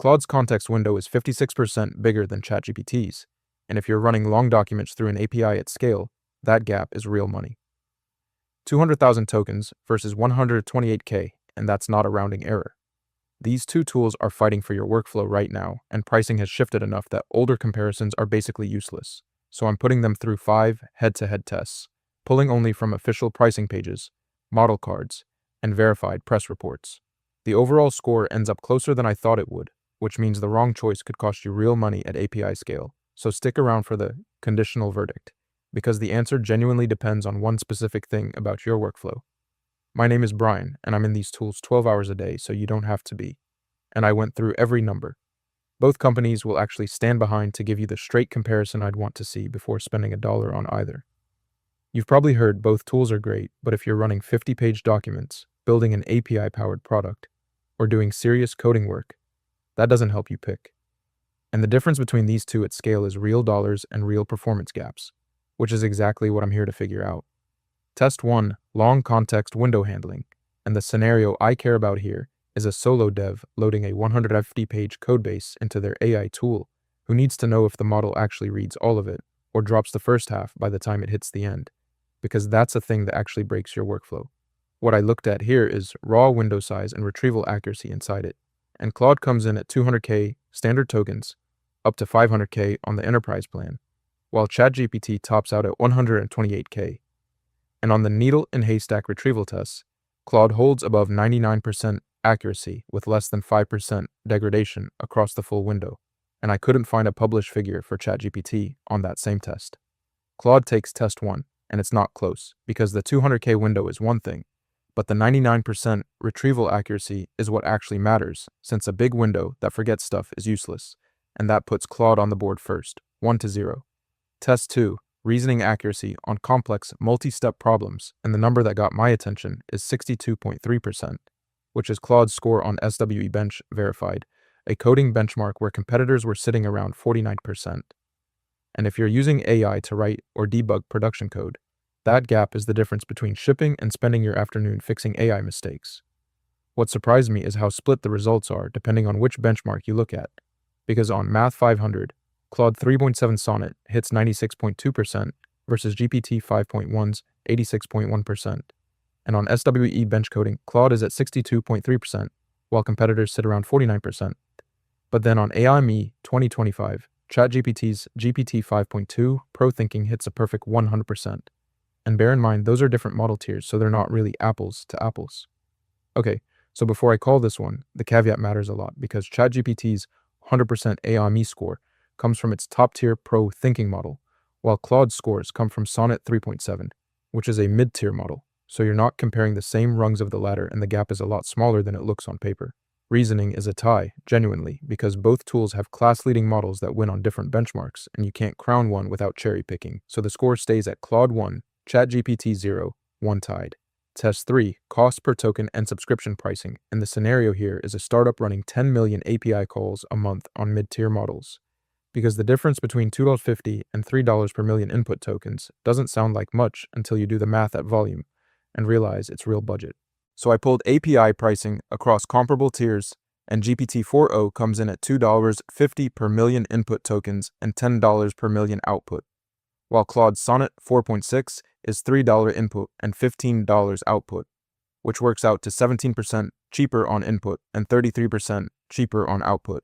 Claude's context window is 56% bigger than ChatGPT's, and if you're running long documents through an API at scale, that gap is real money. 200,000 tokens versus 128K, and that's not a rounding error. These two tools are fighting for your workflow right now, and pricing has shifted enough that older comparisons are basically useless. So I'm putting them through 5 head-to-head tests, pulling only from official pricing pages, model cards, and verified press reports. The overall score ends up closer than I thought it would, which means the wrong choice could cost you real money at API scale. So stick around for the conditional verdict, because the answer genuinely depends on one specific thing about your workflow. My name is Brian, and I'm in these tools 12 hours a day, so you don't have to be. And I went through every number. Both companies will actually stand behind to give you the straight comparison I'd want to see before spending $1 on either. You've probably heard both tools are great, but if you're running 50-page documents, building an API-powered product, or doing serious coding work, that doesn't help you pick. And the difference between these two at scale is real dollars and real performance gaps, which is exactly what I'm here to figure out. Test 1, long context window handling, and the scenario I care about here is a solo dev loading a 150-page codebase into their AI tool who needs to know if the model actually reads all of it or drops the first half by the time it hits the end, because that's a thing that actually breaks your workflow. What I looked at here is raw window size and retrieval accuracy inside it, and Claude comes in at 200K standard tokens, up to 500K on the enterprise plan, while ChatGPT tops out at 128K. And on the needle and haystack retrieval tests, Claude holds above 99% accuracy with less than 5% degradation across the full window, and I couldn't find a published figure for ChatGPT on that same test. Claude takes test 1, and it's not close, because the 200K window is one thing, but the 99% retrieval accuracy is what actually matters, since a big window that forgets stuff is useless, and that puts Claude on the board first, 1-0. Test 2, reasoning accuracy on complex multi-step problems, and the number that got my attention is 62.3%, which is Claude's score on SWE Bench verified, a coding benchmark where competitors were sitting around 49%. And if you're using AI to write or debug production code, that gap is the difference between shipping and spending your afternoon fixing AI mistakes. What surprised me is how split the results are depending on which benchmark you look at, because on Math 500, Claude 3.7 Sonnet hits 96.2% versus GPT 5.1's 86.1%. And on SWE bench coding, Claude is at 62.3%, while competitors sit around 49%. But then on AIME 2025, ChatGPT's GPT 5.2 Pro Thinking hits a perfect 100%. And bear in mind, those are different model tiers, so they're not really apples to apples. Okay, so before I call this one, the caveat matters a lot, because ChatGPT's 100% AIME score comes from its top-tier Pro Thinking model, while Claude's scores come from Sonnet 3.7, which is a mid-tier model, so you're not comparing the same rungs of the ladder and the gap is a lot smaller than it looks on paper. Reasoning is a tie, genuinely, because both tools have class-leading models that win on different benchmarks, and you can't crown one without cherry-picking, so the score stays at Claude 1, ChatGPT 0, 1 tied. Test 3, cost per token and subscription pricing, and the scenario here is a startup running 10 million API calls a month on mid-tier models. Because the difference between $2.50 and $3 per million input tokens doesn't sound like much until you do the math at volume and realize it's real budget. So I pulled API pricing across comparable tiers, and GPT-4o comes in at $2.50 per million input tokens and $10 per million output, while Claude's Sonnet 4.6 is $3 input and $15 output, which works out to 17% cheaper on input and 33% cheaper on output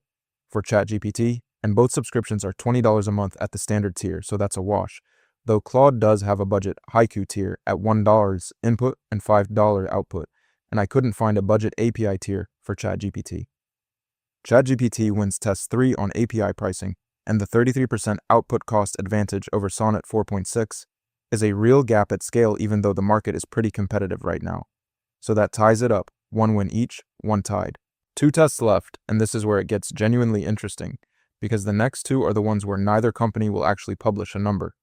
for ChatGPT, and both subscriptions are $20 a month at the standard tier, so that's a wash, though Claude does have a budget Haiku tier at $1 input and $5 output, and I couldn't find a budget API tier for ChatGPT. ChatGPT wins test 3 on API pricing, and the 33% output cost advantage over Sonnet 4.6 is a real gap at scale, even though the market is pretty competitive right now. So that ties it up, 1 win each, 1 tied. 2 tests left, and this is where it gets genuinely interesting, because the next 2 are the ones where neither company will actually publish a number,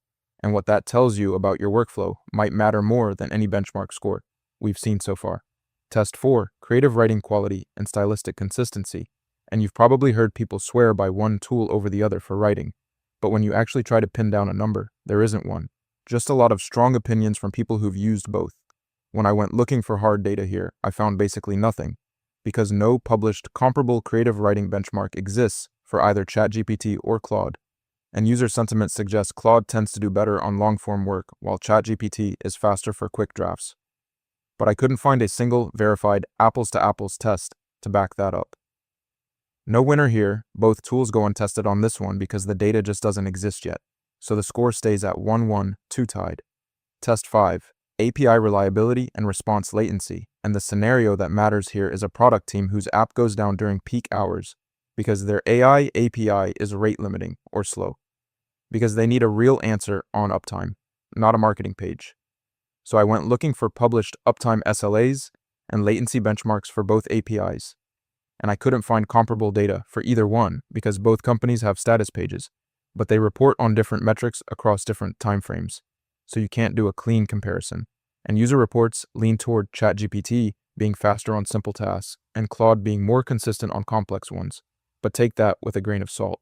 and what that tells you about your workflow might matter more than any benchmark score we've seen so far. Test 4, creative writing quality and stylistic consistency, and you've probably heard people swear by one tool over the other for writing, but when you actually try to pin down a number, there isn't one. Just a lot of strong opinions from people who've used both. When I went looking for hard data here, I found basically nothing, because no published comparable creative writing benchmark exists for either ChatGPT or Claude, and user sentiment suggests Claude tends to do better on long-form work while ChatGPT is faster for quick drafts. But I couldn't find a single verified apples-to-apples test to back that up. No winner here, both tools go untested on this one because the data just doesn't exist yet, so the score stays at 1-1, 2 tied. Test 5, API reliability and response latency, and the scenario that matters here is a product team whose app goes down during peak hours because their AI API is rate limiting or slow, because they need a real answer on uptime, not a marketing page. So I went looking for published uptime SLAs and latency benchmarks for both APIs, and I couldn't find comparable data for either one because both companies have status pages, but they report on different metrics across different timeframes, so you can't do a clean comparison. And user reports lean toward ChatGPT being faster on simple tasks and Claude being more consistent on complex ones, but take that with a grain of salt.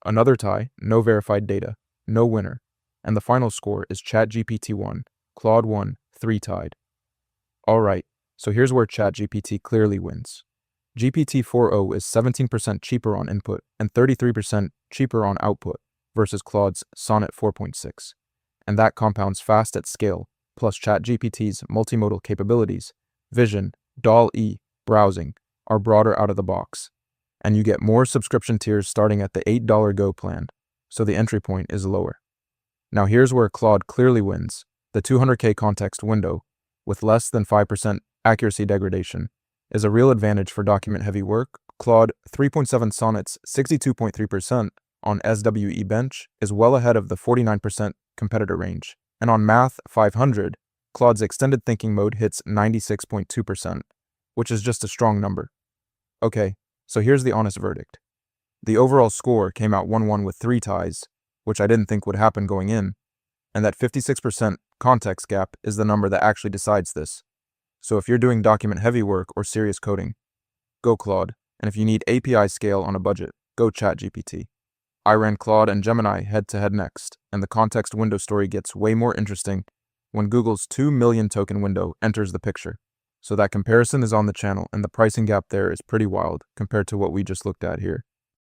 Another tie, no verified data, no winner, and the final score is ChatGPT 1, Claude 1, 3 tied. Alright, so here's where ChatGPT clearly wins. GPT-4o is 17% cheaper on input and 33% cheaper on output versus Claude's Sonnet 4.6. And that compounds fast at scale, plus ChatGPT's multimodal capabilities, vision, DALL-E, browsing, are broader out of the box. And you get more subscription tiers starting at the $8 Go plan, so the entry point is lower. Now here's where Claude clearly wins. The 200K context window, with less than 5% accuracy degradation, is a real advantage for document-heavy work. Claude 3.7 Sonnet's 62.3% on SWE Bench is well ahead of the 49% competitor range. And on Math 500, Claude's extended thinking mode hits 96.2%, which is just a strong number. Okay, so here's the honest verdict. The overall score came out 1-1 with 3 ties, which I didn't think would happen going in, and that 56% context gap is the number that actually decides this. So if you're doing document-heavy work or serious coding, go Claude, and if you need API scale on a budget, go ChatGPT. I ran Claude and Gemini head-to-head next, and the context window story gets way more interesting when Google's 2 million token window enters the picture. So that comparison is on the channel, and the pricing gap there is pretty wild compared to what we just looked at here.